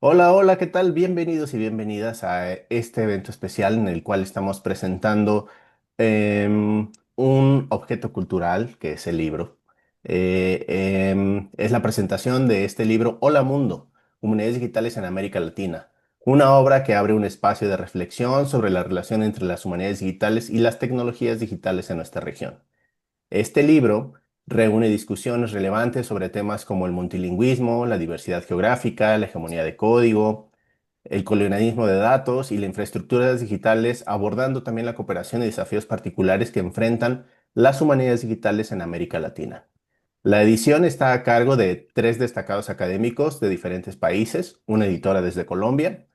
Hola, hola, ¿qué tal? Bienvenidos y bienvenidas a este evento especial en el cual estamos presentando un objeto cultural que es el libro. Es la presentación de este libro Hola Mundo, Humanidades Digitales en América Latina, una obra que abre un espacio de reflexión sobre la relación entre las humanidades digitales y las tecnologías digitales en nuestra región. Este libro reúne discusiones relevantes sobre temas como el multilingüismo, la diversidad geográfica, la hegemonía de código, el colonialismo de datos y las infraestructuras digitales, abordando también la cooperación y desafíos particulares que enfrentan las humanidades digitales en América Latina. La edición está a cargo de tres destacados académicos de diferentes países, una editora desde Colombia,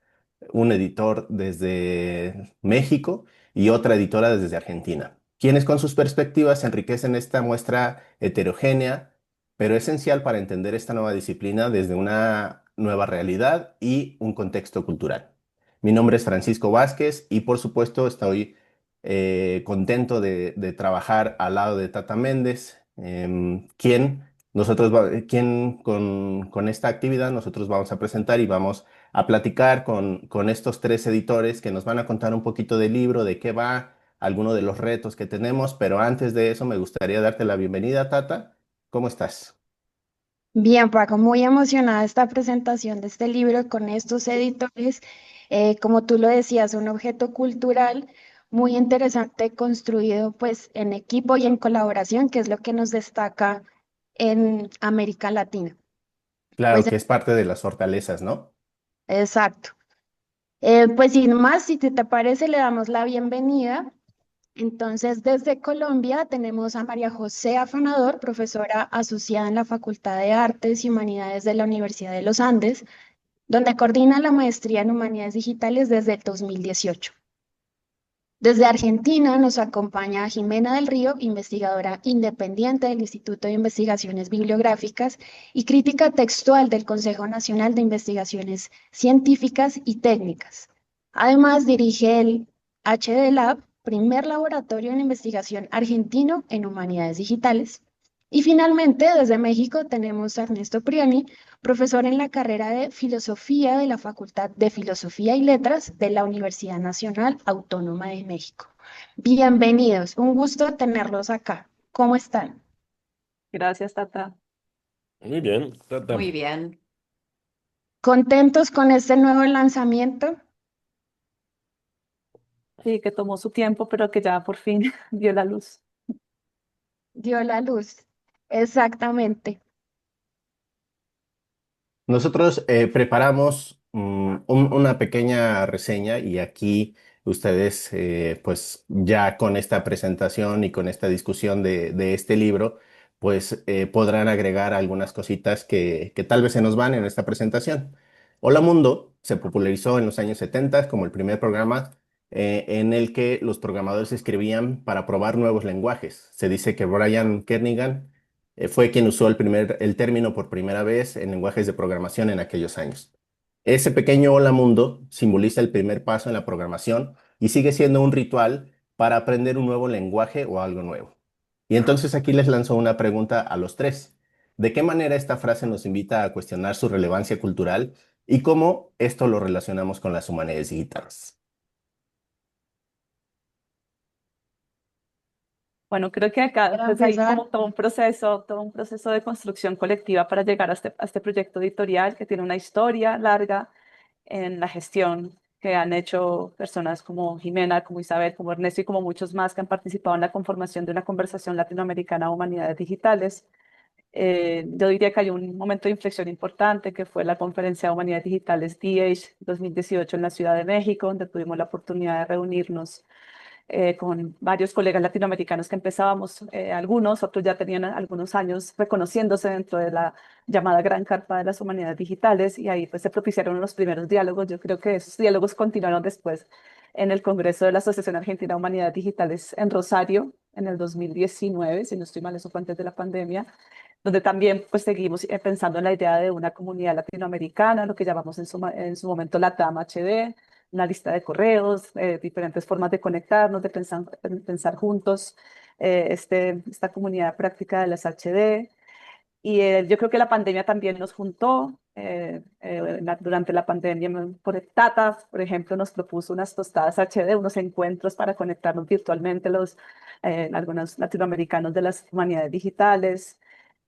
un editor desde México y otra editora desde Argentina, quienes con sus perspectivas enriquecen esta muestra heterogénea, pero esencial para entender esta nueva disciplina desde una nueva realidad y un contexto cultural. Mi nombre es Francisco Vázquez y por supuesto estoy contento de trabajar al lado de Tata Méndez, quien con esta actividad nosotros vamos a presentar y vamos a platicar con estos tres editores que nos van a contar un poquito del libro, de qué va, algunos de los retos que tenemos, pero antes de eso me gustaría darte la bienvenida, Tata. ¿Cómo estás? Bien, Paco, muy emocionada esta presentación de este libro con estos editores. Como tú lo decías, un objeto cultural muy interesante, construido pues en equipo y en colaboración, que es lo que nos destaca en América Latina. Claro Pues que es parte de las fortalezas, ¿no? exacto. Pues sin más, si te parece, le damos la bienvenida. Entonces, desde Colombia tenemos a María José Afanador, profesora asociada en la Facultad de Artes y Humanidades de la Universidad de los Andes, donde coordina la maestría en Humanidades Digitales desde el 2018. Desde Argentina nos acompaña Jimena del Río, investigadora independiente del Instituto de Investigaciones Bibliográficas y crítica textual del Consejo Nacional de Investigaciones Científicas y Técnicas. Además, dirige el HD Lab, primer laboratorio en investigación argentino en humanidades digitales. Y finalmente, desde México tenemos a Ernesto Priani, profesor en la carrera de Filosofía de la Facultad de Filosofía y Letras de la Universidad Nacional Autónoma de México. Bienvenidos, un gusto tenerlos acá. ¿Cómo están? Gracias, Tata. Muy bien, Tata. Muy bien. ¿Contentos con este nuevo lanzamiento? Sí, que tomó su tiempo, pero que ya por fin vio la luz. Dio la luz. Exactamente. Nosotros preparamos una pequeña reseña y aquí ustedes, pues ya con esta presentación y con esta discusión de este libro, pues podrán agregar algunas cositas que tal vez se nos van en esta presentación. Hola Mundo se popularizó en los años 70 como el primer programa en el que los programadores escribían para probar nuevos lenguajes. Se dice que Brian Kernighan fue quien usó el término por primera vez en lenguajes de programación en aquellos años. Ese pequeño hola mundo simboliza el primer paso en la programación y sigue siendo un ritual para aprender un nuevo lenguaje o algo nuevo. Y entonces aquí les lanzo una pregunta a los tres. ¿De qué manera esta frase nos invita a cuestionar su relevancia cultural y cómo esto lo relacionamos con las humanidades digitales? Bueno, creo que acá Para pues hay empezar, como todo un proceso de construcción colectiva para llegar a este proyecto editorial que tiene una historia larga en la gestión que han hecho personas como Jimena, como Isabel, como Ernesto y como muchos más que han participado en la conformación de una conversación latinoamericana de humanidades digitales. Yo diría que hay un momento de inflexión importante que fue la conferencia de Humanidades Digitales DH 2018 en la Ciudad de México, donde tuvimos la oportunidad de reunirnos con varios colegas latinoamericanos que empezábamos, algunos, otros ya tenían algunos años reconociéndose dentro de la llamada Gran Carpa de las Humanidades Digitales y ahí pues se propiciaron los primeros diálogos. Yo creo que esos diálogos continuaron después en el Congreso de la Asociación Argentina de Humanidades Digitales en Rosario en el 2019, si no estoy mal, eso fue antes de la pandemia, donde también pues seguimos pensando en la idea de una comunidad latinoamericana, lo que llamamos en su momento la TAM HD, una lista de correos, diferentes formas de conectarnos, de pensar juntos esta comunidad práctica de las HD. Y yo creo que la pandemia también nos juntó. Durante la pandemia, Tata, por ejemplo, nos propuso unas tostadas HD, unos encuentros para conectarnos virtualmente algunos latinoamericanos de las humanidades digitales.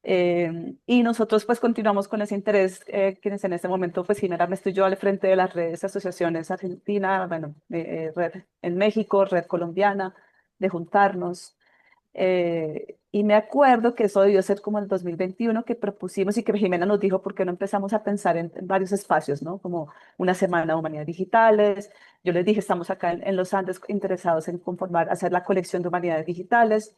Y nosotros pues continuamos con ese interés, quienes en este momento, pues Jimena, me estoy yo al frente de las redes, asociaciones Argentina, bueno, Red en México, Red Colombiana, de juntarnos. Y me acuerdo que eso debió ser como el 2021 que propusimos y que Jimena nos dijo por qué no empezamos a pensar en varios espacios, ¿no? Como una semana de humanidades digitales. Yo les dije, estamos acá en los Andes interesados en conformar, hacer la colección de humanidades digitales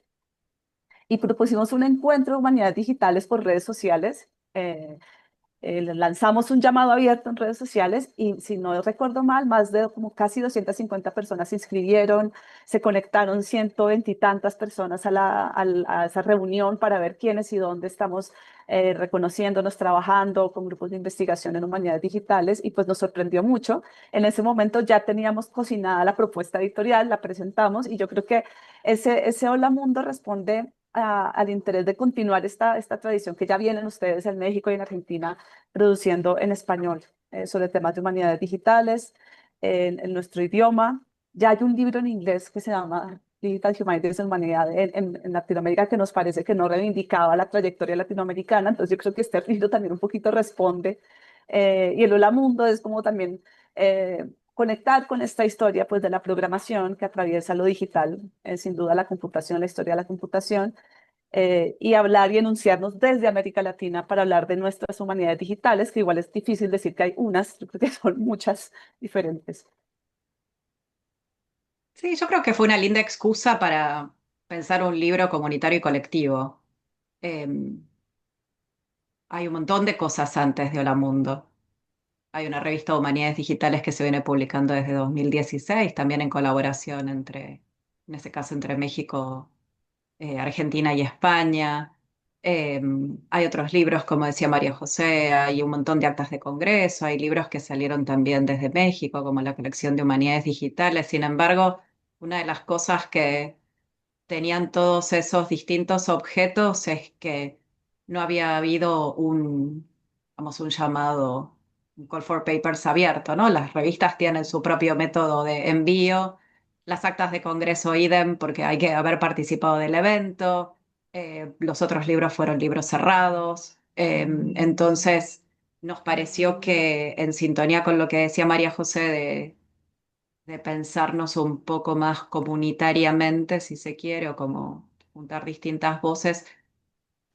y propusimos un encuentro de humanidades digitales por redes sociales. Lanzamos un llamado abierto en redes sociales y si no recuerdo mal, más de como casi 250 personas se inscribieron, se conectaron 120 y tantas personas a esa reunión para ver quiénes y dónde estamos reconociéndonos, trabajando con grupos de investigación en humanidades digitales y pues nos sorprendió mucho. En ese momento ya teníamos cocinada la propuesta editorial, la presentamos y yo creo que ese Hola Mundo responde al interés de continuar esta tradición que ya vienen ustedes en México y en Argentina produciendo en español sobre temas de humanidades digitales en nuestro idioma. Ya hay un libro en inglés que se llama Digital Humanities en Humanidad en Latinoamérica que nos parece que no reivindicaba la trayectoria latinoamericana, entonces yo creo que este libro también un poquito responde. Y el Hola Mundo es como también conectar con esta historia pues de la programación que atraviesa lo digital, sin duda la computación, la historia de la computación, y hablar y enunciarnos desde América Latina para hablar de nuestras humanidades digitales, que igual es difícil decir que hay unas, yo creo que son muchas diferentes. Sí, yo creo que fue una linda excusa para pensar un libro comunitario y colectivo. Hay un montón de cosas antes de Hola Mundo. Hay una revista de Humanidades Digitales que se viene publicando desde 2016, también en colaboración en este caso, entre México, Argentina y España. Eh, Hay otros libros, como decía María José, hay un montón de actas de congreso, hay libros que salieron también desde México, como la colección de Humanidades Digitales. Sin embargo, una de las cosas que tenían todos esos distintos objetos es que no había habido vamos, un llamado, un call for papers abierto, ¿no? Las revistas tienen su propio método de envío, las actas de congreso idem porque hay que haber participado del evento, los otros libros fueron libros cerrados, entonces nos pareció que en sintonía con lo que decía María José de pensarnos un poco más comunitariamente, si se quiere, o como juntar distintas voces,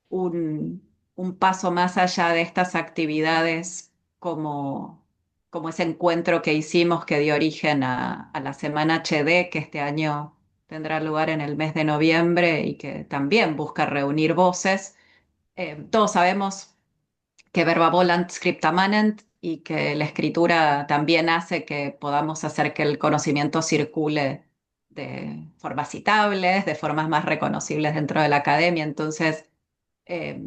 un paso más allá de estas actividades como ese encuentro que hicimos que dio origen a la Semana HD, que este año tendrá lugar en el mes de noviembre y que también busca reunir voces. Todos sabemos que verba volant scripta manent y que la escritura también hace que podamos hacer que el conocimiento circule de formas citables, de formas más reconocibles dentro de la academia. Entonces, eh,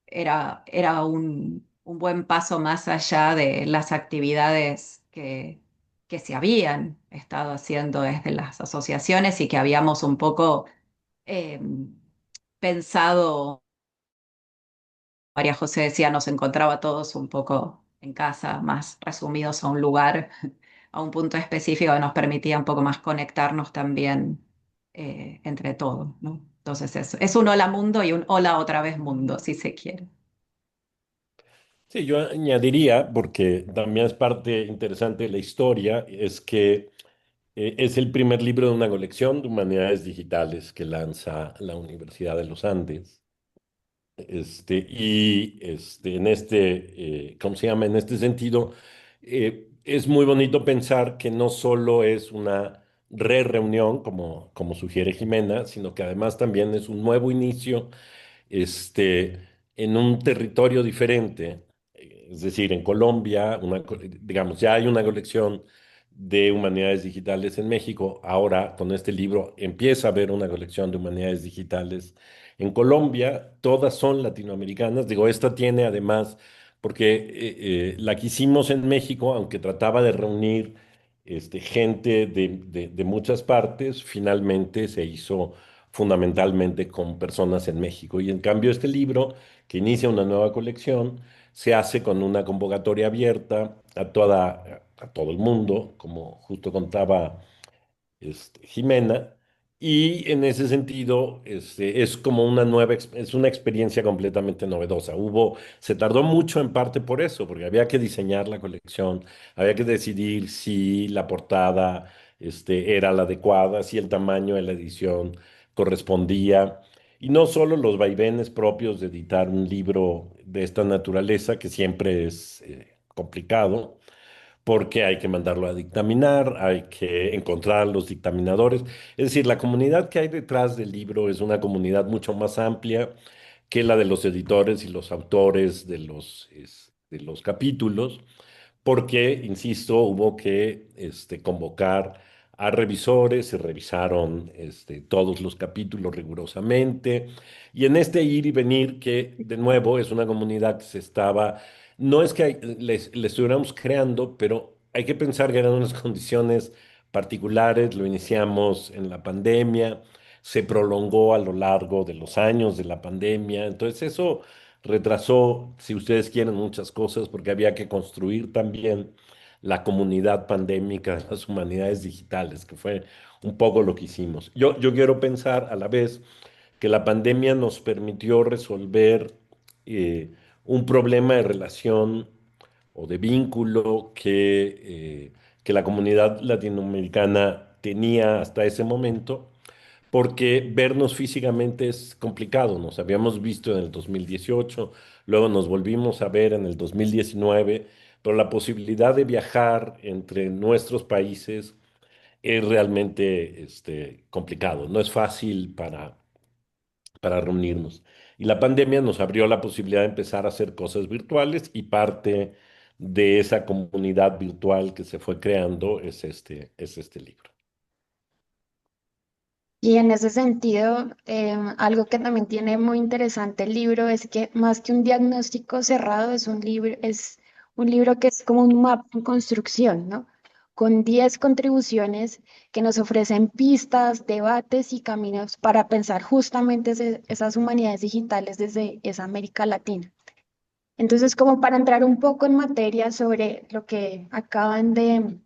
era un buen paso más allá de las actividades que se habían estado haciendo desde las asociaciones y que habíamos un poco eh, pensado. María José decía, nos encontraba a todos un poco en casa, más resumidos a un lugar, a un punto específico que nos permitía un poco más conectarnos también entre todos, ¿no? Entonces es un hola mundo y un hola otra vez mundo, si se quiere. Sí, yo añadiría, porque también es parte interesante de la historia, es que es el primer libro de una colección de humanidades digitales que lanza la Universidad de los Andes. En ¿cómo se llama? En este sentido, es muy bonito pensar que no solo es una re-reunión, como sugiere Jimena, sino que además también es un nuevo inicio este, en un territorio diferente, es decir, en Colombia, digamos, ya hay una colección de humanidades digitales en México, ahora con este libro empieza a haber una colección de humanidades digitales en Colombia, todas son latinoamericanas, digo, esta tiene además, porque la que hicimos en México, aunque trataba de reunir gente de muchas partes, finalmente se hizo fundamentalmente con personas en México. Y en cambio este libro, que inicia una nueva colección, se hace con una convocatoria abierta a todo el mundo, como justo contaba Jimena, y en ese sentido es como una es una experiencia completamente novedosa. Se tardó mucho en parte por eso, porque había que diseñar la colección, había que decidir si la portada era la adecuada, si el tamaño de la edición correspondía. Y no solo los vaivenes propios de editar un libro de esta naturaleza, que siempre es complicado, porque hay que mandarlo a dictaminar, hay que encontrar los dictaminadores. Es decir, la comunidad que hay detrás del libro es una comunidad mucho más amplia que la de los editores y los autores de los capítulos, porque, insisto, hubo que convocar a revisores, se revisaron todos los capítulos rigurosamente, y en este ir y venir, que de nuevo es una comunidad que no es que le estuviéramos creando, pero hay que pensar que eran unas condiciones particulares, lo iniciamos en la pandemia, se prolongó a lo largo de los años de la pandemia, entonces eso retrasó, si ustedes quieren, muchas cosas porque había que construir también la comunidad pandémica de las humanidades digitales, que fue un poco lo que hicimos. Yo quiero pensar a la vez que la pandemia nos permitió resolver un problema de relación o de vínculo que la comunidad latinoamericana tenía hasta ese momento, porque vernos físicamente es complicado. Nos habíamos visto en el 2018, luego nos volvimos a ver en el 2019, pero la posibilidad de viajar entre nuestros países es realmente complicado. No es fácil para reunirnos. Y la pandemia nos abrió la posibilidad de empezar a hacer cosas virtuales, y parte de esa comunidad virtual que se fue creando es este libro. Y en ese sentido, algo que también tiene muy interesante el libro es que más que un diagnóstico cerrado, es un libro que es como un mapa en construcción, ¿no? Con 10 contribuciones que nos ofrecen pistas, debates y caminos para pensar justamente esas humanidades digitales desde esa América Latina. Entonces, como para entrar un poco en materia sobre lo que acaban de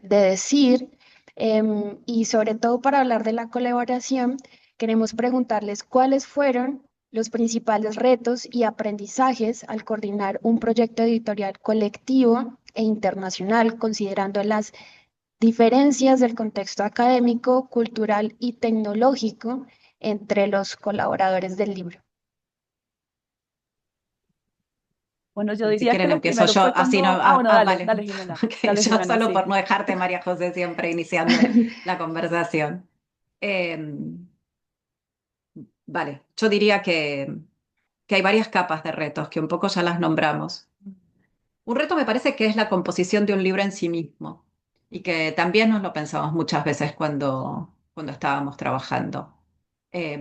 decir, y sobre todo para hablar de la colaboración, queremos preguntarles cuáles fueron los principales retos y aprendizajes al coordinar un proyecto editorial colectivo e internacional, considerando las diferencias del contexto académico, cultural y tecnológico entre los colaboradores del libro. Bueno, yo Si diría que quieren lo empiezo primero yo, fue así no, cuando... Ah, bueno, dale, vale. dale, Jimena. Que Dale, yo Jimena, solo por sí. no dejarte, María José, siempre iniciando la conversación. Eh, vale, yo diría que hay varias capas de retos, que un poco ya las nombramos. Un reto me parece que es la composición de un libro en sí mismo, y que también nos lo pensamos muchas veces cuando estábamos trabajando. Eh,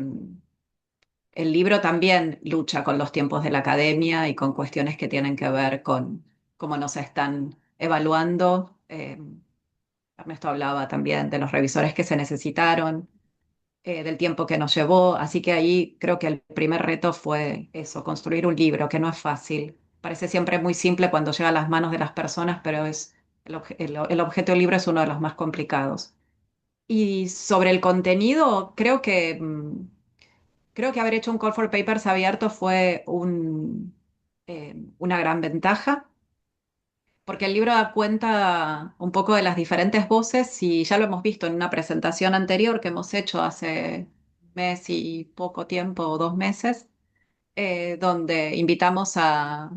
el libro también lucha con los tiempos de la academia y con cuestiones que tienen que ver con cómo nos están evaluando. Ernesto hablaba también de los revisores que se necesitaron, del tiempo que nos llevó, así que ahí creo que el primer reto fue eso, construir un libro, que no es fácil. Parece siempre muy simple cuando llega a las manos de las personas, pero el objeto del libro es uno de los más complicados. Y sobre el contenido, creo que haber hecho un call for papers abierto fue una gran ventaja, porque el libro da cuenta un poco de las diferentes voces, y ya lo hemos visto en una presentación anterior que hemos hecho hace mes y poco tiempo, o 2 meses, donde invitamos a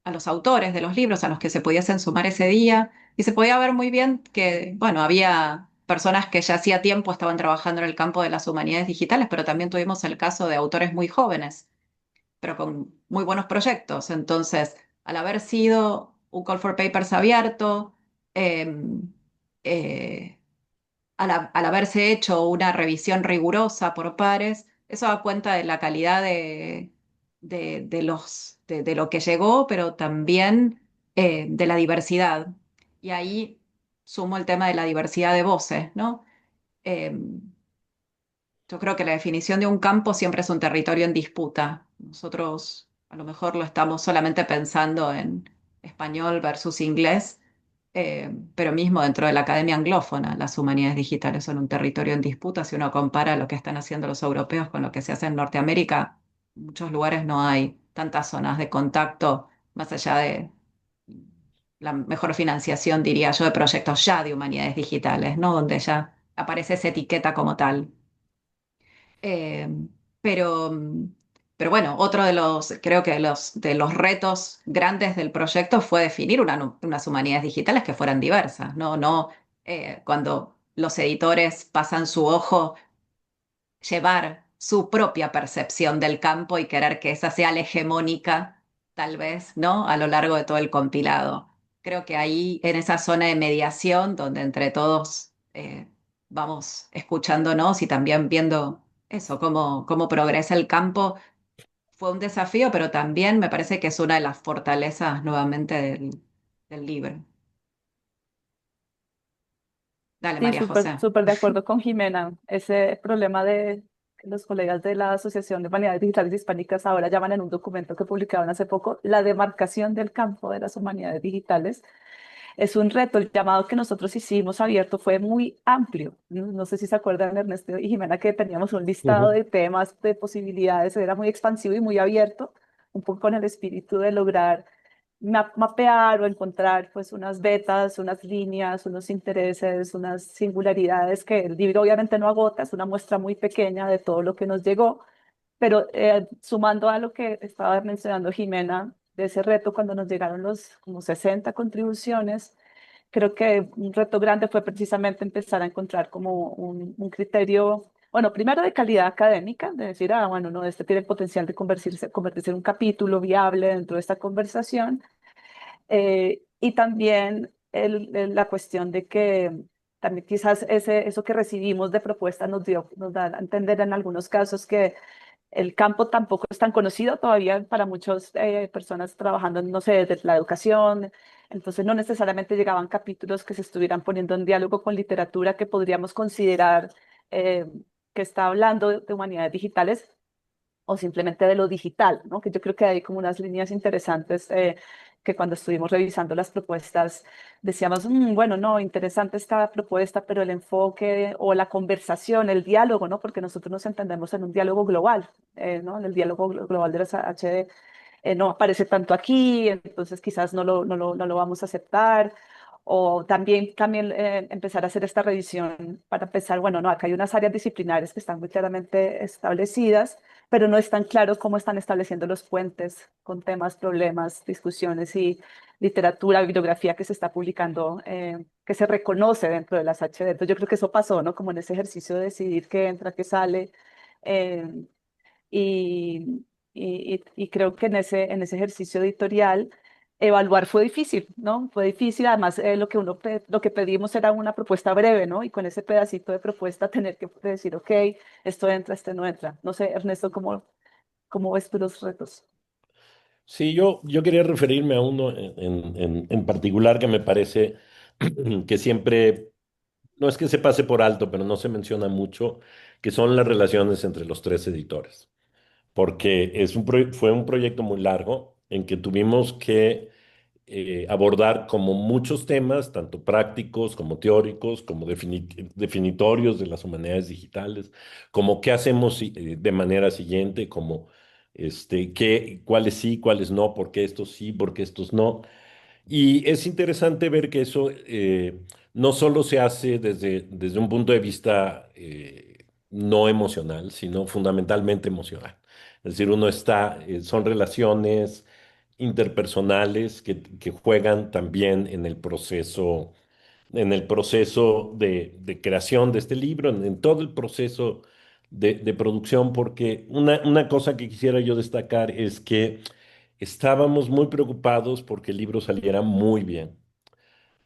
los autores de los libros a los que se pudiesen sumar ese día, y se podía ver muy bien que, bueno, había personas que ya hacía tiempo estaban trabajando en el campo de las humanidades digitales, pero también tuvimos el caso de autores muy jóvenes, pero con muy buenos proyectos. Entonces, al haber sido un call for papers abierto, eh, eh, al haberse hecho una revisión rigurosa por pares, eso da cuenta de la calidad de lo que llegó, pero también de la diversidad. Y ahí sumo el tema de la diversidad de voces, ¿no? Eh, Yo creo que la definición de un campo siempre es un territorio en disputa. Nosotros a lo mejor lo estamos solamente pensando en español versus inglés, pero mismo dentro de la academia anglófona, las humanidades digitales son un territorio en disputa. Si uno compara lo que están haciendo los europeos con lo que se hace en Norteamérica, en muchos lugares no hay tantas zonas de contacto, más allá de la mejor financiación, diría yo, de proyectos ya de humanidades digitales, ¿no? Donde ya aparece esa etiqueta como tal. Eh, pero, pero bueno, otro de los, creo que de los retos grandes del proyecto fue definir unas humanidades digitales que fueran diversas, ¿no? No cuando los editores pasan su ojo, llevar su propia percepción del campo y querer que esa sea la hegemónica, tal vez, ¿no? A lo largo de todo el compilado. Creo que ahí, en esa zona de mediación, donde entre todos vamos escuchándonos y también viendo eso, cómo progresa el campo, fue un desafío, pero también me parece que es una de las fortalezas nuevamente del libro. Dale, Sí, María súper, José. súper de acuerdo con Jimena. Ese problema de que los colegas de la Asociación de Humanidades Digitales Hispánicas ahora llaman en un documento que publicaron hace poco la demarcación del campo de las humanidades digitales. Es un reto. El llamado que nosotros hicimos abierto fue muy amplio. No sé si se acuerdan, Ernesto y Jimena, que teníamos un listado Ujú. de temas, de posibilidades, era muy expansivo y muy abierto, un poco con el espíritu de lograr mapear o encontrar pues unas vetas, unas líneas, unos intereses, unas singularidades que el libro obviamente no agota, es una muestra muy pequeña de todo lo que nos llegó, pero sumando a lo que estaba mencionando Jimena, de ese reto cuando nos llegaron los como 60 contribuciones, creo que un reto grande fue precisamente empezar a encontrar como un criterio, bueno, primero de calidad académica, de decir, ah, bueno, no, este tiene el potencial de convertirse en un capítulo viable dentro de esta conversación, y también la cuestión de que también quizás eso que recibimos de propuesta nos da a entender en algunos casos que el campo tampoco es tan conocido todavía para muchas personas trabajando, no sé, desde la educación. Entonces no necesariamente llegaban capítulos que se estuvieran poniendo en diálogo con literatura que podríamos considerar eh, que está hablando de humanidades digitales o simplemente de lo digital, ¿no? Que yo creo que hay como unas líneas interesantes que cuando estuvimos revisando las propuestas decíamos, bueno, no, interesante esta propuesta, pero el enfoque o la conversación, el diálogo, ¿no? Porque nosotros nos entendemos en un diálogo global, ¿no? En el diálogo global de las HD no aparece tanto aquí, entonces quizás no lo vamos a aceptar. O también empezar a hacer esta revisión para pensar, bueno, no, acá hay unas áreas disciplinares que están muy claramente establecidas, pero no es tan claro cómo están estableciendo los puentes con temas, problemas, discusiones y literatura, bibliografía que se está publicando, que se reconoce dentro de las HD. Entonces yo creo que eso pasó, ¿no? Como en ese ejercicio de decidir qué entra, qué sale. eh, y, y creo que en ese ejercicio editorial evaluar fue difícil, ¿no? Fue difícil, además lo que pedimos era una propuesta breve, ¿no? Y con ese pedacito de propuesta tener que decir, ok, esto entra, este no entra. No sé, Ernesto, ¿cómo ves tú los retos? Sí, yo quería referirme a uno en particular que me parece que siempre, no es que se pase por alto, pero no se menciona mucho, que son las relaciones entre los tres editores. Porque fue un proyecto muy largo en que tuvimos que abordar como muchos temas, tanto prácticos como teóricos, como definitorios de las humanidades digitales, como qué hacemos de manera siguiente, como cuáles sí, cuáles no, por qué estos sí, por qué estos no. Y es interesante ver que eso no solo se hace desde un punto de vista no emocional, sino fundamentalmente emocional. Es decir, son relaciones interpersonales que juegan también en el proceso de creación de este libro, en todo el proceso de producción, porque una cosa que quisiera yo destacar es que estábamos muy preocupados porque el libro saliera muy bien.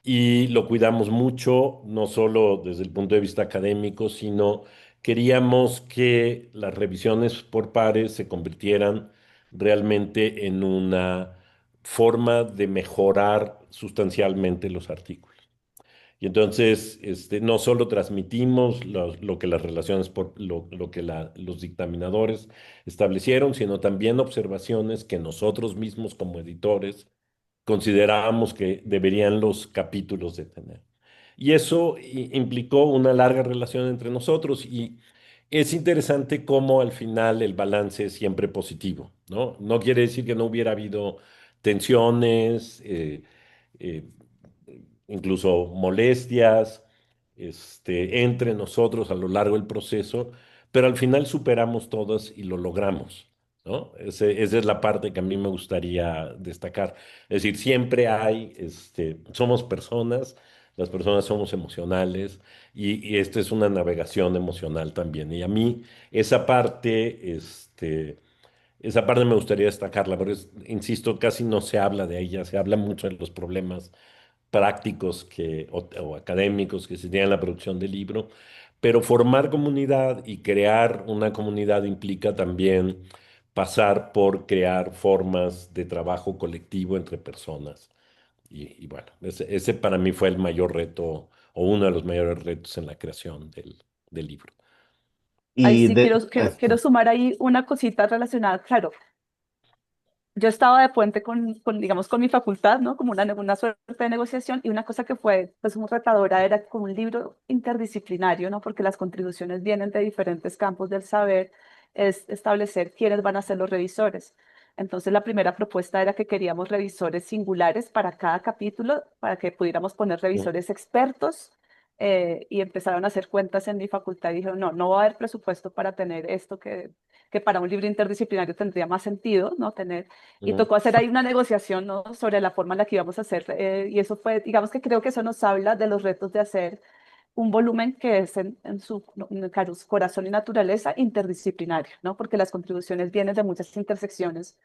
Y lo cuidamos mucho, no solo desde el punto de vista académico, sino queríamos que las revisiones por pares se convirtieran realmente en una forma de mejorar sustancialmente los artículos. Y entonces, no solo transmitimos lo que las relaciones, lo que los dictaminadores establecieron, sino también observaciones que nosotros mismos como editores considerábamos que deberían los capítulos de tener. Y eso implicó una larga relación entre nosotros y es interesante cómo al final el balance es siempre positivo, ¿no? No quiere decir que no hubiera habido tensiones, eh, incluso molestias, entre nosotros a lo largo del proceso, pero al final superamos todas y lo logramos, ¿no? Esa es la parte que a mí me gustaría destacar. Es decir, siempre hay, somos personas, las personas somos emocionales y esta es una navegación emocional también. Y a mí esa parte me gustaría destacarla, pero insisto, casi no se habla de ella, se habla mucho de los problemas prácticos o académicos que se tienen en la producción del libro, pero formar comunidad y crear una comunidad implica también pasar por crear formas de trabajo colectivo entre personas. Y bueno, ese para mí fue el mayor reto o uno de los mayores retos en la creación del libro. Ahí Y sí quiero sumar ahí una cosita relacionada, claro. Yo estaba de puente digamos, con mi facultad, ¿no? Como una suerte de negociación y una cosa que fue, pues, muy retadora era como un libro interdisciplinario, ¿no? Porque las contribuciones vienen de diferentes campos del saber, es establecer quiénes van a ser los revisores. Entonces, la primera propuesta era que queríamos revisores singulares para cada capítulo, para que pudiéramos poner revisores expertos, y empezaron a hacer cuentas en mi facultad y dijeron, no, no va a haber presupuesto para tener esto que para un libro interdisciplinario tendría más sentido, ¿no? Tener y Ujú, tocó hacer ahí una negociación, ¿no? Sobre la forma en la que íbamos a hacer. Y eso fue, digamos que creo que eso nos habla de los retos de hacer un volumen que es en su corazón y naturaleza interdisciplinario, ¿no? Porque las contribuciones vienen de muchas intersecciones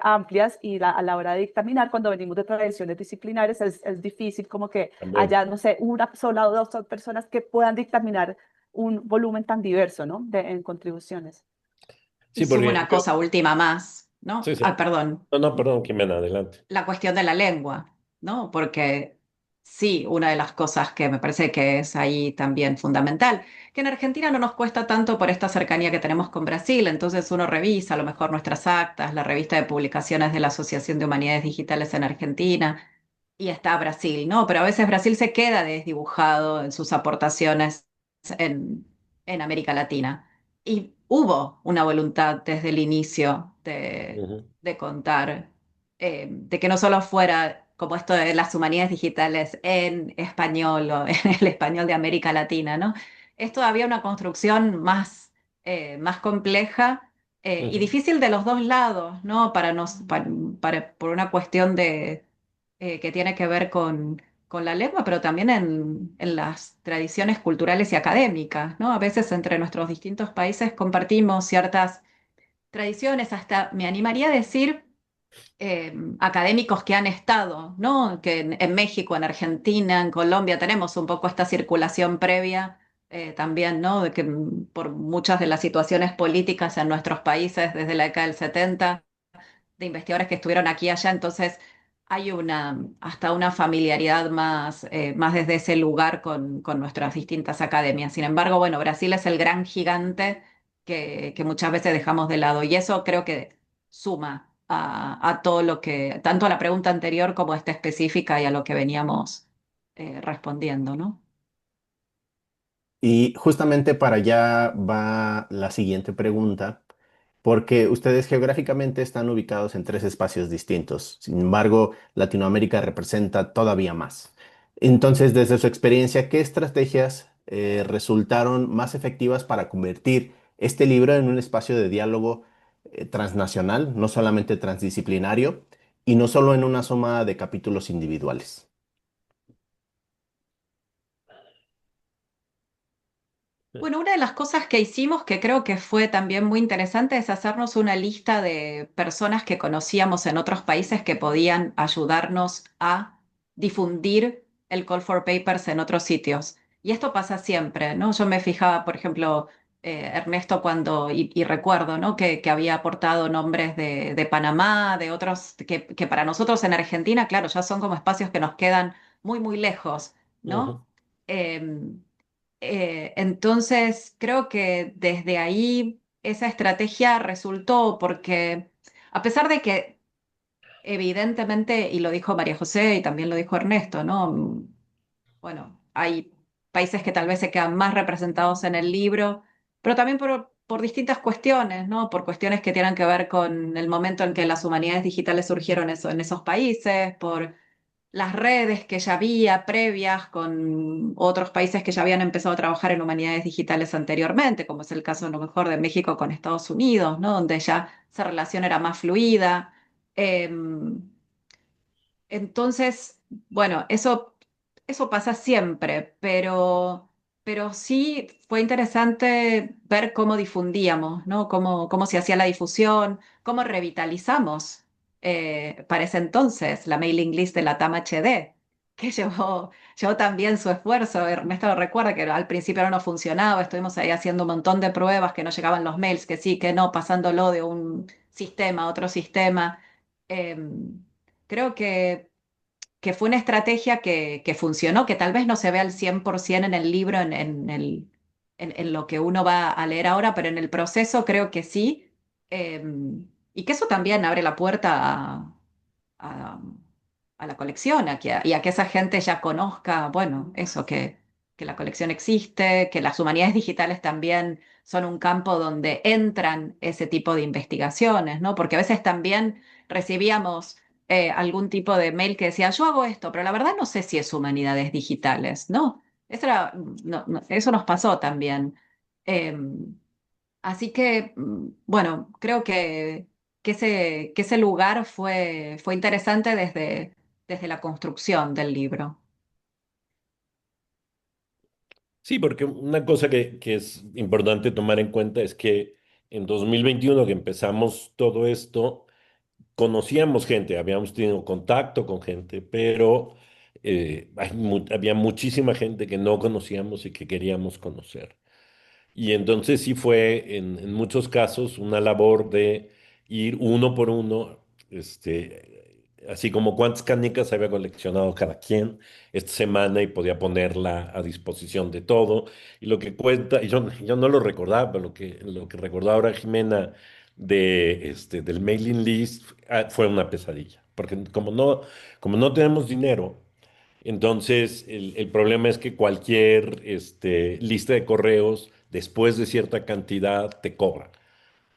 amplias y a la hora de dictaminar, cuando venimos de tradiciones disciplinares, es difícil como que también. haya, no sé, una sola o dos personas que puedan dictaminar un volumen tan diverso, ¿no? En contribuciones. Y Sí, sumo porque una cosa última más, sí, ¿no? sí. Ah, perdón, No, no, perdón, Jimena, adelante. la cuestión de la lengua, ¿no? Porque sí, una de las cosas que me parece que es ahí también fundamental, que en Argentina no nos cuesta tanto por esta cercanía que tenemos con Brasil, entonces uno revisa a lo mejor nuestras actas, la revista de publicaciones de la Asociación de Humanidades Digitales en Argentina, y está Brasil, ¿no? Pero a veces Brasil se queda desdibujado en sus aportaciones en, en América Latina. Y hubo una voluntad desde el inicio Ujú, de contar, de que no solo fuera como esto de las humanidades digitales en español o en el español de América Latina, ¿no? Es todavía una construcción más compleja y ujú. difícil de los dos lados, ¿no? Por una cuestión que tiene que ver con la lengua, pero también en las tradiciones culturales y académicas, ¿no? A veces entre nuestros distintos países compartimos ciertas tradiciones, hasta me animaría a decir académicos que han estado, ¿no? Que en México, en Argentina, en Colombia tenemos un poco esta circulación previa también, ¿no? De que por muchas de las situaciones políticas en nuestros países desde la década del 70 de investigadores que estuvieron aquí y allá, entonces hay hasta una familiaridad más desde ese lugar con nuestras distintas academias. Sin embargo, bueno, Brasil es el gran gigante que muchas veces dejamos de lado y eso creo que suma a todo lo que, tanto a la pregunta anterior como a esta específica y a lo que veníamos respondiendo, ¿no? Y justamente para allá va la siguiente pregunta, porque ustedes geográficamente están ubicados en tres espacios distintos. Sin embargo, Latinoamérica representa todavía más. Entonces, desde su experiencia, ¿qué estrategias resultaron más efectivas para convertir este libro en un espacio de diálogo transnacional, no solamente transdisciplinario, y no solo en una suma de capítulos individuales? Bueno, una de las cosas que hicimos que creo que fue también muy interesante es hacernos una lista de personas que conocíamos en otros países que podían ayudarnos a difundir el Call for Papers en otros sitios. Y esto pasa siempre, ¿no? Yo me fijaba, por ejemplo, Ernesto y recuerdo, ¿no? Que había aportado nombres de Panamá, de otros, que para nosotros en Argentina, claro, ya son como espacios que nos quedan muy, muy lejos, Ujú. ¿no? Em, entonces, creo que desde ahí esa estrategia resultó porque, a pesar de que evidentemente, y lo dijo María José y también lo dijo Ernesto, ¿no? Bueno, hay países que tal vez se quedan más representados en el libro, pero también por distintas cuestiones, ¿no? Por cuestiones que tienen que ver con el momento en que las humanidades digitales surgieron en esos países, por las redes que ya había previas con otros países que ya habían empezado a trabajar en humanidades digitales anteriormente, como es el caso a lo mejor de México con Estados Unidos, ¿no? Donde ya esa relación era más fluida. Entonces, bueno, eso pasa siempre, pero sí fue interesante ver cómo difundíamos, ¿no? Cómo se hacía la difusión, cómo revitalizamos para ese entonces la mailing list de la TAM HD, que llevó también su esfuerzo. Ernesto lo recuerda que al principio no funcionaba, estuvimos ahí haciendo un montón de pruebas, que no llegaban los mails, que sí, que no, pasándolo de un sistema a otro sistema. Em, Creo que fue una estrategia que funcionó, que tal vez no se ve al 100% en el libro, en lo que uno va a leer ahora, pero en el proceso creo que sí. eh, y que eso también abre la puerta a, a la colección y a que esa gente ya conozca, bueno, eso, que la colección existe, que las humanidades digitales también son un campo donde entran ese tipo de investigaciones, ¿no? Porque a veces también recibíamos algún tipo de mail que decía, yo hago esto, pero la verdad no sé si es humanidades digitales, ¿no? Eso nos pasó también. Así que, bueno, creo que ese lugar fue interesante desde la construcción del libro. Sí, porque una cosa que es importante tomar en cuenta es que en 2021 que empezamos todo esto, conocíamos gente, habíamos tenido contacto con gente, pero había muchísima gente que no conocíamos y que queríamos conocer. Y entonces sí fue en muchos casos una labor de ir uno por uno, así como cuántas canicas había coleccionado cada quien esta semana y podía ponerla a disposición de todo. Y lo que cuenta, y yo no lo recordaba, pero lo que recordaba ahora Jimena del mailing list fue una pesadilla. Porque como no tenemos dinero, entonces, el problema es que cualquier lista de correos, después de cierta cantidad, te cobra.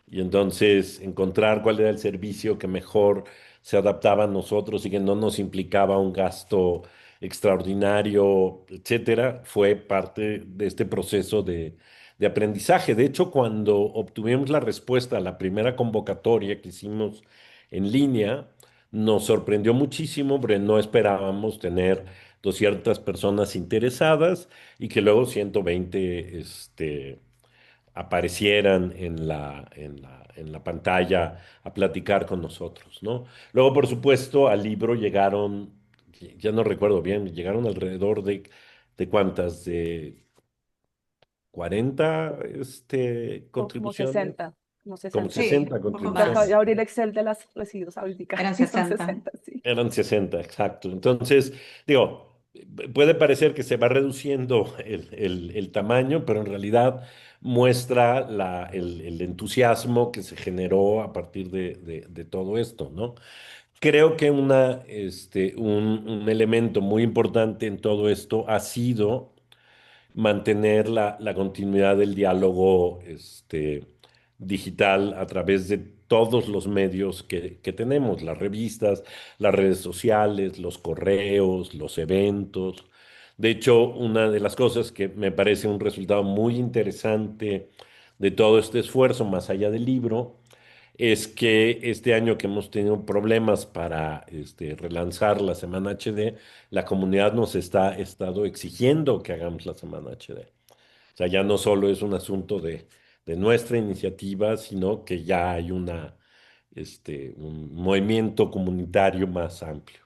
Y entonces, encontrar cuál era el servicio que mejor se adaptaba a nosotros y que no nos implicaba un gasto extraordinario, etcétera, fue parte de este proceso de aprendizaje. De hecho, cuando obtuvimos la respuesta a la primera convocatoria que hicimos en línea, nos sorprendió muchísimo porque no esperábamos tener 200 personas interesadas y que luego 120 aparecieran en la pantalla a platicar con nosotros, ¿no? Luego, por supuesto, al libro llegaron, ya no recuerdo bien, llegaron alrededor de cuántas, de 40 O como contribuciones, 60, como como 60. Sí, 60 un poco Ya acabo contribuciones. de más. abrir Excel de las residuos ahorita Eran y son 60. 60, sí. Eran 60, exacto. Entonces, digo, puede parecer que se va reduciendo el tamaño, pero en realidad muestra el entusiasmo que se generó a partir de todo esto, ¿no? Creo que un elemento muy importante en todo esto ha sido mantener la continuidad del diálogo digital a través de todos los medios que tenemos, las revistas, las redes sociales, los correos, los eventos. De hecho, una de las cosas que me parece un resultado muy interesante de todo este esfuerzo, más allá del libro, es que este año que hemos tenido problemas para relanzar la Semana HD, la comunidad nos está estado exigiendo que hagamos la Semana HD. O sea, ya no solo es un asunto de nuestra iniciativa, sino que ya hay un movimiento comunitario más amplio.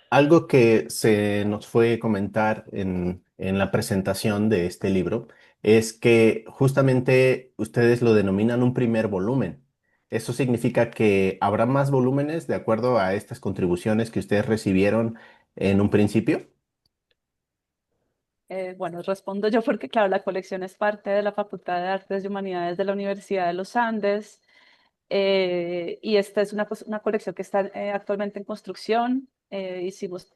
Algo que se nos fue comentar en la presentación de este libro es que justamente ustedes lo denominan un primer volumen. ¿Eso significa que habrá más volúmenes de acuerdo a estas contribuciones que ustedes recibieron en un principio? Bueno, respondo yo porque, claro, la colección es parte de la Facultad de Artes y Humanidades de la Universidad de los Andes. Y esta es una colección que está actualmente en construcción. Hicimos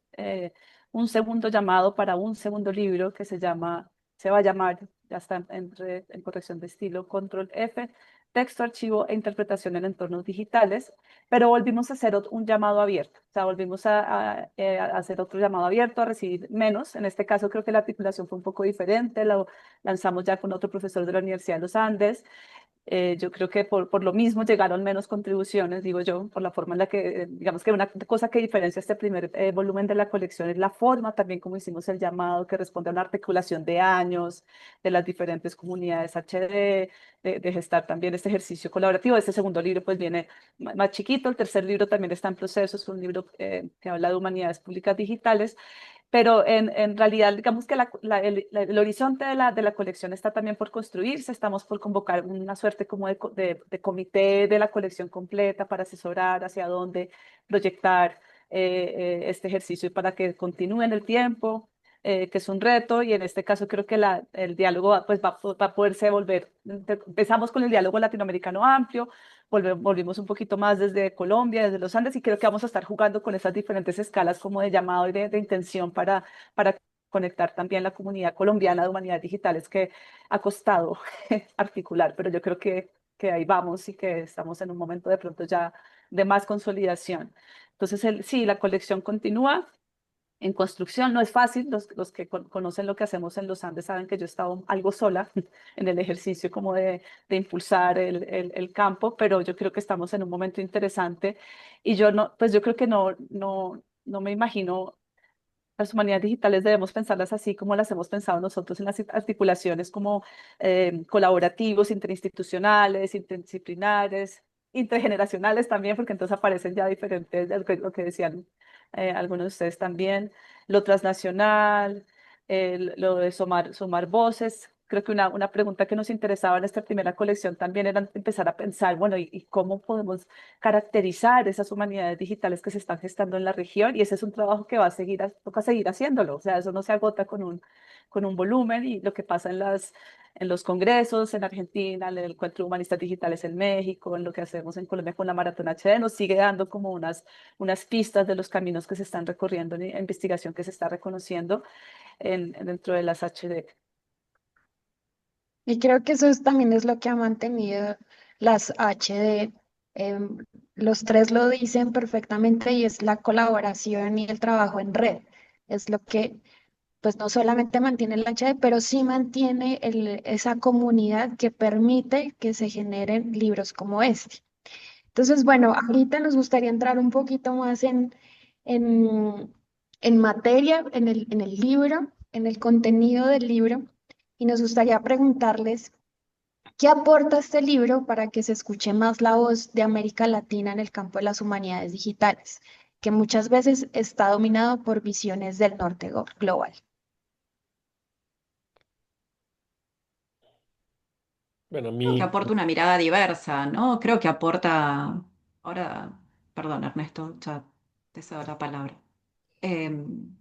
un segundo llamado para un segundo libro que se va a llamar, ya está en corrección de estilo, Control F, texto, archivo e interpretación en entornos digitales, pero volvimos a hacer un llamado abierto, o sea, volvimos a hacer otro llamado abierto, a recibir menos. En este caso creo que la articulación fue un poco diferente, lo lanzamos ya con otro profesor de la Universidad de los Andes. Yo creo que por lo mismo llegaron menos contribuciones, digo yo, por la forma en la que, digamos que una cosa que diferencia este primer volumen de la colección es la forma también como hicimos el llamado, que responde a una articulación de años, de las diferentes comunidades HD, de gestar también este ejercicio colaborativo. Este segundo libro pues viene más chiquito, el tercer libro también está en proceso, es un libro que habla de humanidades públicas digitales, pero en realidad, digamos que el horizonte de la colección está también por construirse. Estamos por convocar una suerte como de comité de la colección completa para asesorar hacia dónde proyectar este ejercicio y para que continúe en el tiempo, que es un reto. Y en este caso creo que el diálogo pues, va a poderse volver. Empezamos con el diálogo latinoamericano amplio, volvimos un poquito más desde Colombia, desde los Andes, y creo que vamos a estar jugando con esas diferentes escalas como de llamado y de intención para conectar también la comunidad colombiana de humanidades digitales que ha costado articular, pero yo creo que ahí vamos y que estamos en un momento de pronto ya de más consolidación. Entonces, sí, la colección continúa en construcción. No es fácil, los que conocen lo que hacemos en los Andes saben que yo he estado algo sola en el ejercicio como de impulsar el campo, pero yo creo que estamos en un momento interesante y yo no, pues yo creo que no me imagino. Las humanidades digitales debemos pensarlas así como las hemos pensado nosotros en las articulaciones como colaborativos, interinstitucionales, interdisciplinares, intergeneracionales también, porque entonces aparecen ya diferentes, lo que decían algunos de ustedes también, lo transnacional, lo de sumar voces. Creo que una pregunta que nos interesaba en esta primera colección también era empezar a pensar, bueno, y cómo podemos caracterizar esas humanidades digitales que se están gestando en la región, y ese es un trabajo que va a seguir, toca seguir haciéndolo, o sea, eso no se agota con un volumen. Y lo que pasa en los congresos en Argentina, en el Encuentro de Humanistas Digitales en México, en lo que hacemos en Colombia con la Maratón HD, nos sigue dando como unas pistas de los caminos que se están recorriendo en investigación que se está reconociendo dentro de las HD. Y creo que también es lo que ha mantenido las HD. em, los tres lo dicen perfectamente y es la colaboración y el trabajo en red. Es lo que pues no solamente mantiene el HD, pero sí mantiene esa comunidad que permite que se generen libros como este. Entonces, bueno, ahorita nos gustaría entrar un poquito más en, en materia, en el libro, en el contenido del libro, y nos gustaría preguntarles qué aporta este libro para que se escuche más la voz de América Latina en el campo de las humanidades digitales, que muchas veces está dominado por visiones del norte global. Bueno, Creo que aporta una mirada diversa, ¿no? Creo que aporta, ahora, perdón, Ernesto, ya te cedo la palabra. Em,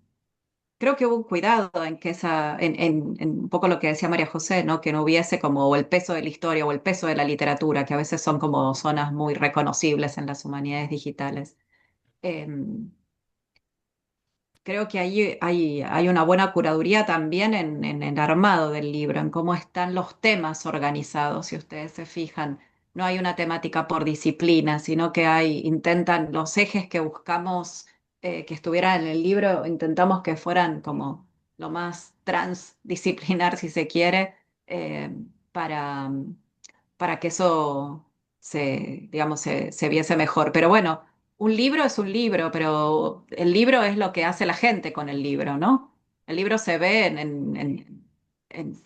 Creo que hubo un cuidado en que en un poco lo que decía María José, ¿no? Que no hubiese como el peso de la historia o el peso de la literatura, que a veces son como zonas muy reconocibles en las humanidades digitales. Em, Creo que hay una buena curaduría también en el armado del libro, en cómo están los temas organizados. Si ustedes se fijan, no hay una temática por disciplina, sino que intentan los ejes que buscamos que estuvieran en el libro, intentamos que fueran como lo más transdisciplinar, si se quiere, eh, para, para que eso digamos, se viese mejor. Pero bueno, un libro es un libro, pero el libro es lo que hace la gente con el libro, ¿no? El libro se ve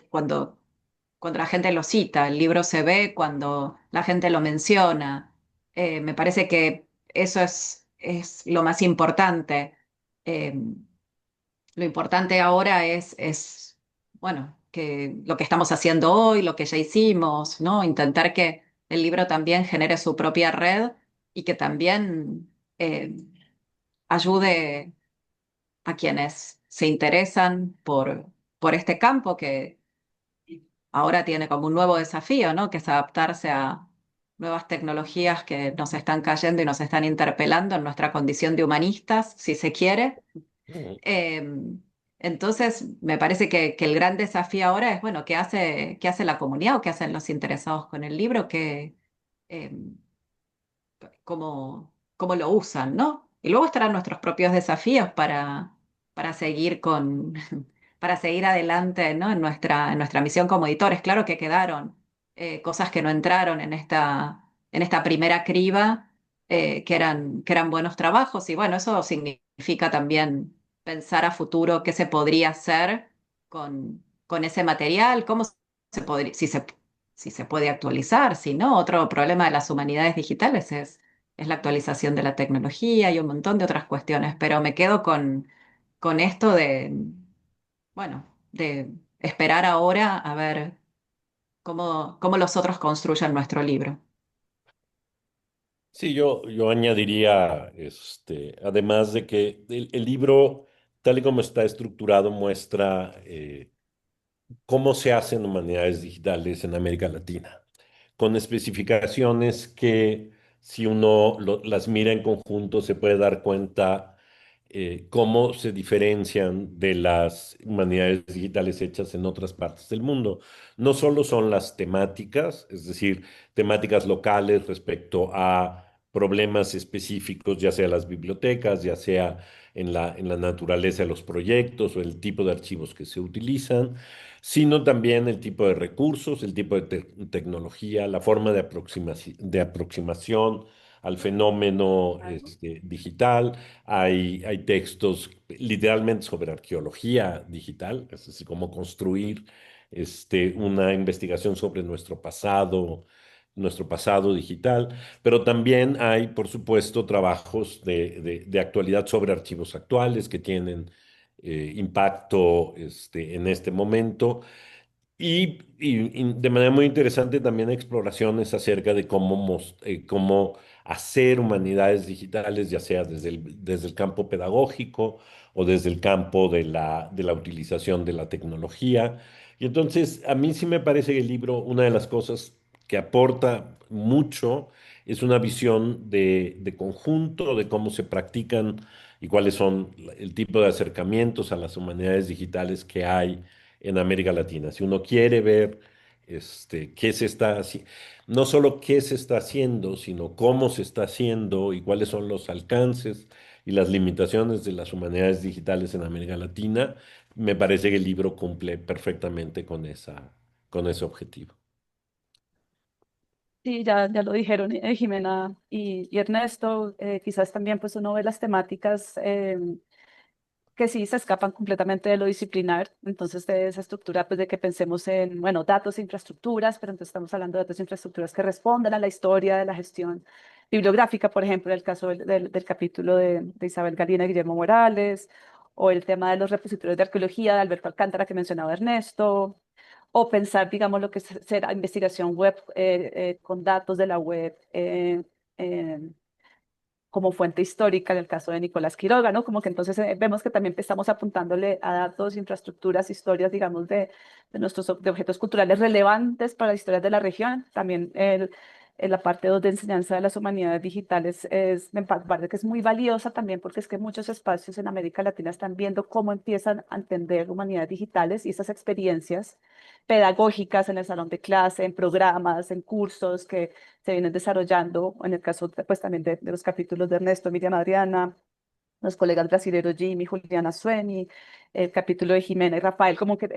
cuando la gente lo cita, el libro se ve cuando la gente lo menciona. Me parece que eso es lo más importante. Eh, lo importante ahora bueno, que lo que estamos haciendo hoy, lo que ya hicimos, ¿no? Intentar que el libro también genere su propia red y que también ayude a quienes se interesan por este campo que ahora tiene como un nuevo desafío, ¿no? Que es adaptarse a nuevas tecnologías que nos están cayendo y nos están interpelando en nuestra condición de humanistas, si se quiere. Ujú. Eh, entonces, me parece que el gran desafío ahora es, bueno, qué hace la comunidad o qué hacen los interesados con el libro? Eh, cómo lo usan, ¿no? Y luego estarán nuestros propios desafíos para seguir para seguir adelante, ¿no? En nuestra misión como editores. Claro que quedaron cosas que no entraron en esta primera criba, que eran buenos trabajos, y bueno, eso significa también pensar a futuro qué se podría hacer con ese material, cómo se podría, si se puede actualizar, si no. Otro problema de las humanidades digitales es la actualización de la tecnología y un montón de otras cuestiones, pero me quedo con esto bueno, de esperar ahora a ver cómo los otros construyen nuestro libro. Sí, yo añadiría, además de que el libro, tal y como está estructurado, muestra cómo se hacen humanidades digitales en América Latina, con especificaciones que si uno las mira en conjunto se puede dar cuenta cómo se diferencian de las humanidades digitales hechas en otras partes del mundo. No solo son las temáticas, es decir, temáticas locales respecto a problemas específicos, ya sea las bibliotecas, ya sea en la naturaleza de los proyectos o el tipo de archivos que se utilizan, sino también el tipo de recursos, el tipo de tecnología, la forma de aproximación al fenómeno digital. Hay textos literalmente sobre arqueología digital, es decir, cómo construir una investigación sobre nuestro pasado digital, pero también hay, por supuesto, trabajos de actualidad sobre archivos actuales que tienen impacto en este momento. Y de manera muy interesante también exploraciones acerca de cómo hacer humanidades digitales, ya sea desde el campo pedagógico o desde el campo de la utilización de la tecnología. Y entonces, a mí sí me parece que el libro, una de las cosas que aporta mucho es una visión de conjunto, de cómo se practican y cuáles son el tipo de acercamientos a las humanidades digitales que hay en América Latina. Si uno quiere ver qué se está haciendo, no solo qué se está haciendo, sino cómo se está haciendo y cuáles son los alcances y las limitaciones de las humanidades digitales en América Latina, me parece que el libro cumple perfectamente con ese objetivo. Sí, ya lo dijeron Jimena y Ernesto, quizás también pues uno ve las temáticas que sí se escapan completamente de lo disciplinar, entonces de esa estructura, pues de que pensemos en, bueno, datos e infraestructuras, pero entonces estamos hablando de datos e infraestructuras que respondan a la historia de la gestión bibliográfica, por ejemplo, en el caso del capítulo de Isabel Galina y Guillermo Morales, o el tema de los repositorios de arqueología de Alberto Alcántara que mencionaba Ernesto, o pensar, digamos, lo que será investigación web con datos de la web. Como fuente histórica en el caso de Nicolás Quiroga, ¿no? Como que entonces vemos que también estamos apuntándole a datos, infraestructuras, historias, digamos, de de objetos culturales relevantes para la historia de la región. También en la parte 2 de enseñanza de las humanidades digitales me parece que es muy valiosa también porque es que muchos espacios en América Latina están viendo cómo empiezan a entender humanidades digitales y esas experiencias pedagógicas en el salón de clase, en programas, en cursos que se vienen desarrollando, en el caso pues también de los capítulos de Ernesto, Miriam Adriana, los colegas brasileños Jimmy, Juliana Sueni, el capítulo de Jimena y Rafael, como que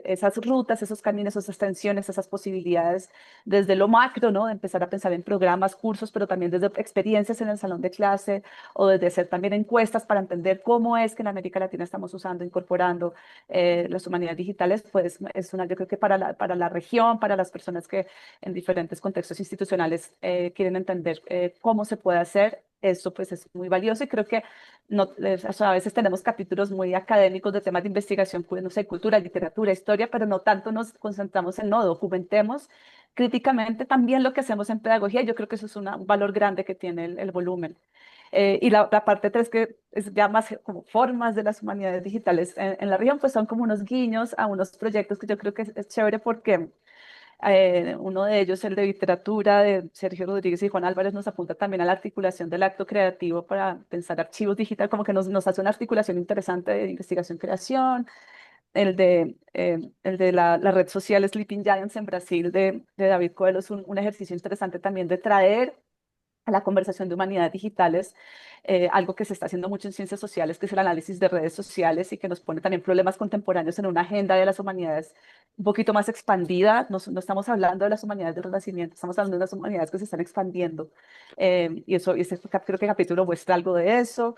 esas rutas, esos caminos, esas tensiones, esas posibilidades desde lo macro, ¿no? De empezar a pensar en programas, cursos, pero también desde experiencias en el salón de clase o desde hacer también encuestas para entender cómo es que en América Latina estamos usando, incorporando las humanidades digitales, pues es una, yo creo que para la región, para las personas que en diferentes contextos institucionales quieren entender cómo se puede hacer, eso pues es muy valioso y creo que no, o sea, a veces tenemos capítulos muy académicos de temas de investigación, no sé, cultura, literatura, historia, pero no tanto nos concentramos en no, documentemos críticamente también lo que hacemos en pedagogía. Yo creo que eso es un valor grande que tiene el volumen. Y la parte 3, que es ya más como formas de las humanidades digitales en la región, pues son como unos guiños a unos proyectos que yo creo que es chévere porque uno de ellos, el de literatura de Sergio Rodríguez y Juan Álvarez, nos apunta también a la articulación del acto creativo para pensar archivos digitales, como que nos hace una articulación interesante de investigación-creación. El de la red social Sleeping Giants en Brasil de David Coelho es un ejercicio interesante también de traer a la conversación de humanidades digitales, algo que se está haciendo mucho en ciencias sociales, que es el análisis de redes sociales y que nos pone también problemas contemporáneos en una agenda de las humanidades un poquito más expandida. No estamos hablando de las humanidades del Renacimiento, estamos hablando de las humanidades que se están expandiendo. Y ese creo que capítulo muestra algo de eso.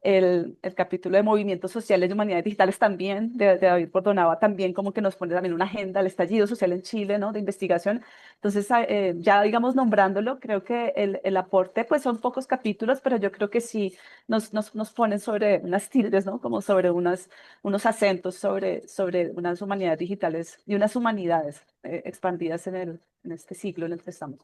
El capítulo de movimientos sociales y humanidades digitales también, de David Bordonaba, también como que nos pone también una agenda, el estallido social en Chile, ¿no? De investigación. Entonces, ya digamos nombrándolo, creo que el aporte, pues son pocos capítulos, pero yo creo que sí nos ponen sobre unas tildes, ¿no? Como sobre unos acentos sobre unas humanidades digitales y unas humanidades expandidas en este siglo en el que estamos.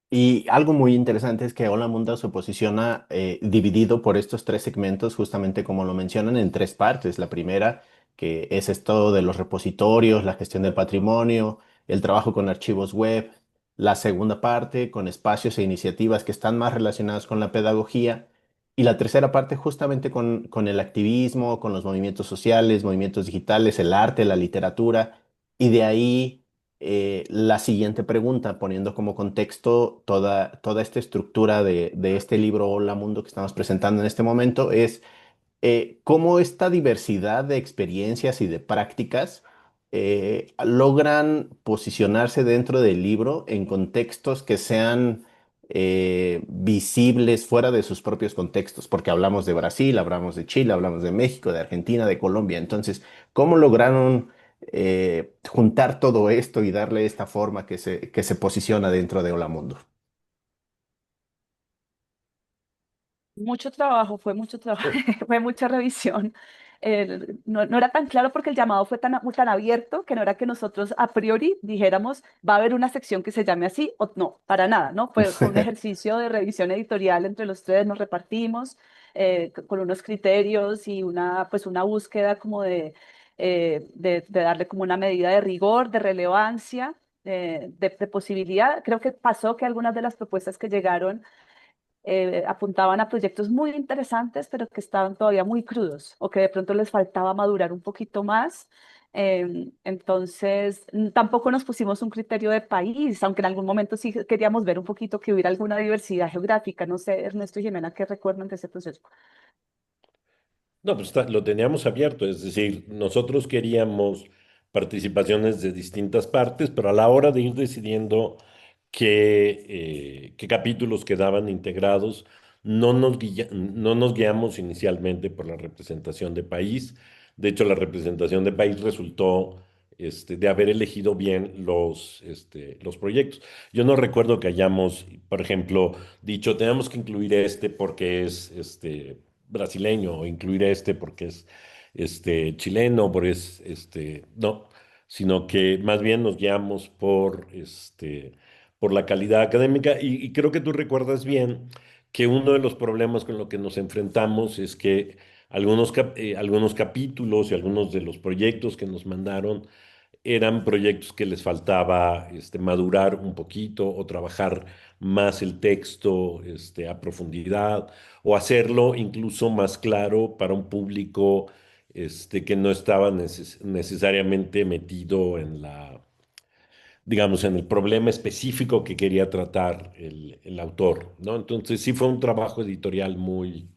Y algo muy interesante es que Hola Mundo se posiciona dividido por estos tres segmentos, justamente como lo mencionan, en tres partes. La primera, que es esto de los repositorios, la gestión del patrimonio, el trabajo con archivos web. La segunda parte, con espacios e iniciativas que están más relacionados con la pedagogía. Y la tercera parte, justamente con el activismo, con los movimientos sociales, movimientos digitales, el arte, la literatura. Y de ahí la siguiente pregunta, poniendo como contexto toda esta estructura de este libro Hola Mundo que estamos presentando en este momento, es cómo esta diversidad de experiencias y de prácticas logran posicionarse dentro del libro en contextos que sean visibles fuera de sus propios contextos, porque hablamos de Brasil, hablamos de Chile, hablamos de México, de Argentina, de Colombia. Entonces, ¿cómo lograron juntar todo esto y darle esta forma que se posiciona dentro de Hola Mundo? Mucho trabajo, fue mucho trabajo, fue mucha revisión. No era tan claro porque el llamado fue tan abierto que no era que nosotros a priori dijéramos va a haber una sección que se llame así o no, para nada, ¿no? Fue un ejercicio de revisión editorial entre los tres, nos repartimos con unos criterios y pues una búsqueda como de darle como una medida de rigor, de relevancia, de posibilidad. Creo que pasó que algunas de las propuestas que llegaron apuntaban a proyectos muy interesantes, pero que estaban todavía muy crudos o que de pronto les faltaba madurar un poquito más. Entonces, tampoco nos pusimos un criterio de país, aunque en algún momento sí queríamos ver un poquito que hubiera alguna diversidad geográfica. No sé, Ernesto y Jimena, ¿qué recuerdan de ese proceso? No, pues lo teníamos abierto, es decir, nosotros queríamos participaciones de distintas partes, pero a la hora de ir decidiendo qué capítulos quedaban integrados, no nos guiamos inicialmente por la representación de país. De hecho, la representación de país resultó de haber elegido bien los proyectos. Yo no recuerdo que hayamos, por ejemplo, dicho, tenemos que incluir este porque es brasileño o incluir este porque es chileno, porque es no, sino que más bien nos guiamos por la calidad académica y creo que tú recuerdas bien que uno de los problemas con lo que nos enfrentamos es que algunos capítulos y algunos de los proyectos que nos mandaron eran proyectos que les faltaba madurar un poquito o trabajar más el texto a profundidad o hacerlo incluso más claro para un público que no estaba necesariamente metido en digamos, en el problema específico que quería tratar el autor, ¿no? Entonces sí fue un trabajo editorial muy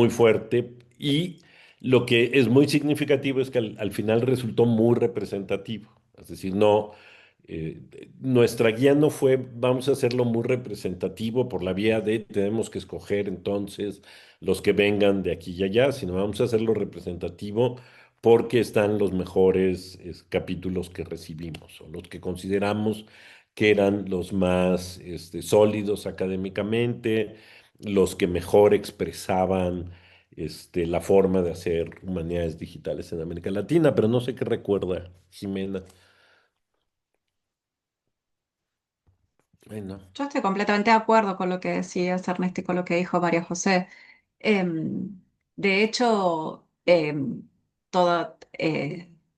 fuerte y lo que es muy significativo es que al final resultó muy representativo. Es decir, no, eh, nuestra guía no fue vamos a hacerlo muy representativo por la vía de tenemos que escoger entonces los que vengan de aquí y allá, sino vamos a hacerlo representativo porque están los mejores capítulos que recibimos o los que consideramos que eran los más sólidos académicamente, los que mejor expresaban la forma de hacer humanidades digitales en América Latina, pero no sé qué recuerda Jimena. Bueno, Yo estoy completamente de acuerdo con lo que decías, Ernesto, y con lo que dijo María José. De hecho, todo,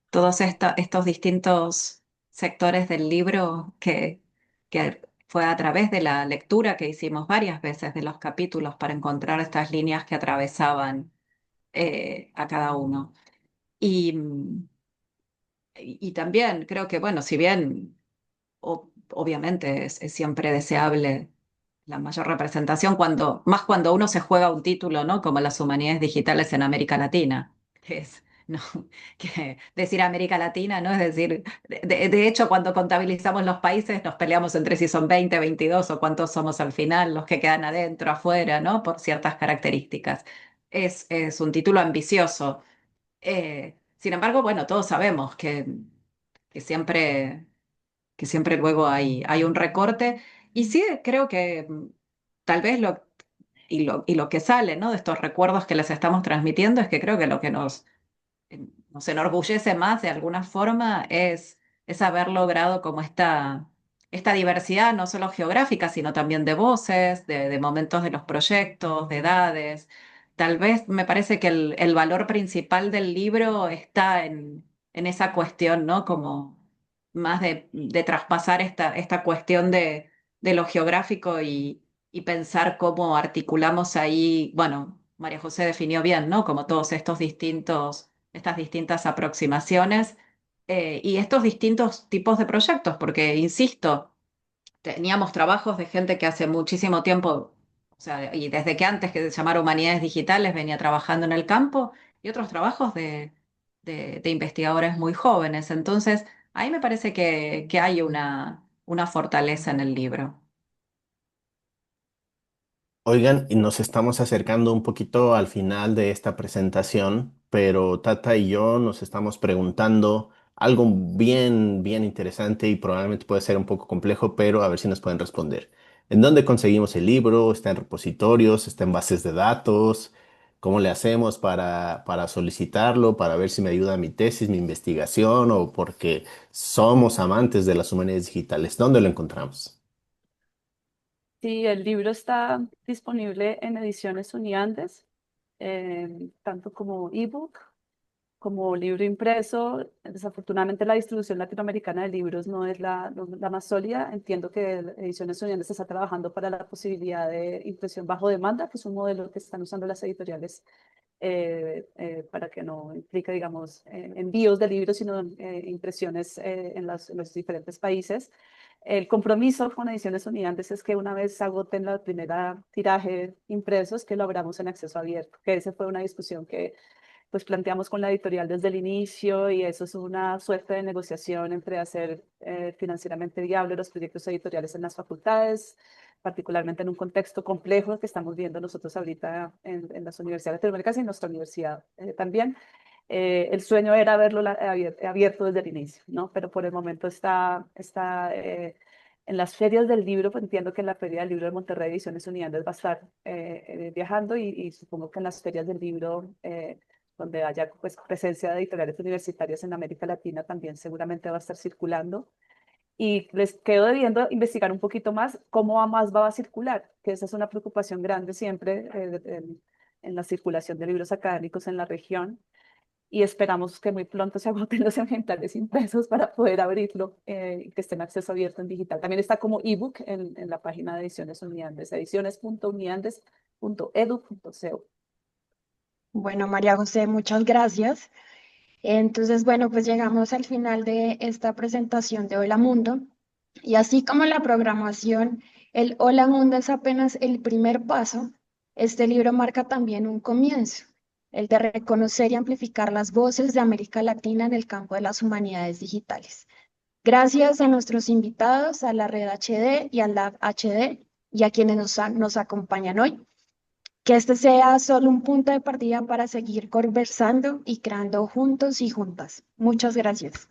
todos estos distintos sectores del libro que fue a través de la lectura que hicimos varias veces de los capítulos para encontrar estas líneas que atravesaban a cada uno. Y, y también creo que, bueno, si bien obviamente es siempre deseable la mayor representación más cuando uno se juega un título, ¿no? Como las humanidades digitales en América Latina. No, que decir América Latina, ¿no? Es decir, de hecho, cuando contabilizamos los países, nos peleamos entre si son 20, 22 o cuántos somos al final, los que quedan adentro, afuera, ¿no? Por ciertas características. Es un título ambicioso. Sin embargo, bueno, todos sabemos que siempre luego hay un recorte. Y sí, creo que tal vez lo que sale, ¿no? De estos recuerdos que les estamos transmitiendo es que creo que lo que nos enorgullece más de alguna forma es haber logrado como esta diversidad, no solo geográfica, sino también de voces, de momentos de los proyectos, de edades. Tal vez me parece que el valor principal del libro está en esa cuestión, ¿no? Como más de traspasar esta cuestión de lo geográfico y pensar cómo articulamos ahí, bueno, María José definió bien, ¿no? Como todos estas distintas aproximaciones y estos distintos tipos de proyectos, porque, insisto, teníamos trabajos de gente que hace muchísimo tiempo, o sea, y desde que antes que se llamara Humanidades Digitales venía trabajando en el campo, y otros trabajos de investigadores muy jóvenes. Entonces, ahí me parece que hay una fortaleza en el libro. Oigan, y nos estamos acercando un poquito al final de esta presentación, pero Tata y yo nos estamos preguntando algo bien interesante y probablemente puede ser un poco complejo, pero a ver si nos pueden responder. ¿En dónde conseguimos el libro? ¿Está en repositorios? ¿Está en bases de datos? ¿Cómo le hacemos para solicitarlo? Para ver si me ayuda mi tesis, mi investigación o porque somos amantes de las humanidades digitales. ¿Dónde lo encontramos? Sí, el libro está disponible en Ediciones Uniandes, tanto como ebook como libro impreso. Desafortunadamente la distribución latinoamericana de libros no es la más sólida. Entiendo que Ediciones Unidas está trabajando para la posibilidad de impresión bajo demanda, que es un modelo que están usando las editoriales para que no implique, digamos, envíos de libros, sino impresiones en los diferentes países. El compromiso con Ediciones Unidas es que una vez agoten la primera tiraje impresos, que lo abramos en acceso abierto, que esa fue una discusión que pues planteamos con la editorial desde el inicio y eso es una suerte de negociación entre hacer financieramente viable los proyectos editoriales en las facultades, particularmente en un contexto complejo que estamos viendo nosotros ahorita en las universidades latinoamericanas y en nuestra universidad también. El sueño era verlo abierto desde el inicio, ¿no? Pero por el momento está en las ferias del libro, pues entiendo que en la Feria del Libro de Monterrey Ediciones Unidas va a estar viajando y supongo que en las ferias del libro donde haya pues, presencia de editoriales universitarias en América Latina, también seguramente va a estar circulando. Y les quedo debiendo investigar un poquito más cómo más va a circular, que esa es una preocupación grande siempre en la circulación de libros académicos en la región. Y esperamos que muy pronto se agoten los ejemplares impresos para poder abrirlo y que esté en acceso abierto en digital. También está como ebook en la página de Ediciones Uniandes, ediciones.uniandes.edu.co. Bueno, María José, muchas gracias. Entonces, bueno, pues llegamos al final de esta presentación de Hola Mundo. Y así como la programación, el Hola Mundo es apenas el primer paso, este libro marca también un comienzo, el de reconocer y amplificar las voces de América Latina en el campo de las humanidades digitales. Gracias a nuestros invitados, a la Red HD y al Lab HD y a quienes nos acompañan hoy. Que este sea solo un punto de partida para seguir conversando y creando juntos y juntas. Muchas gracias.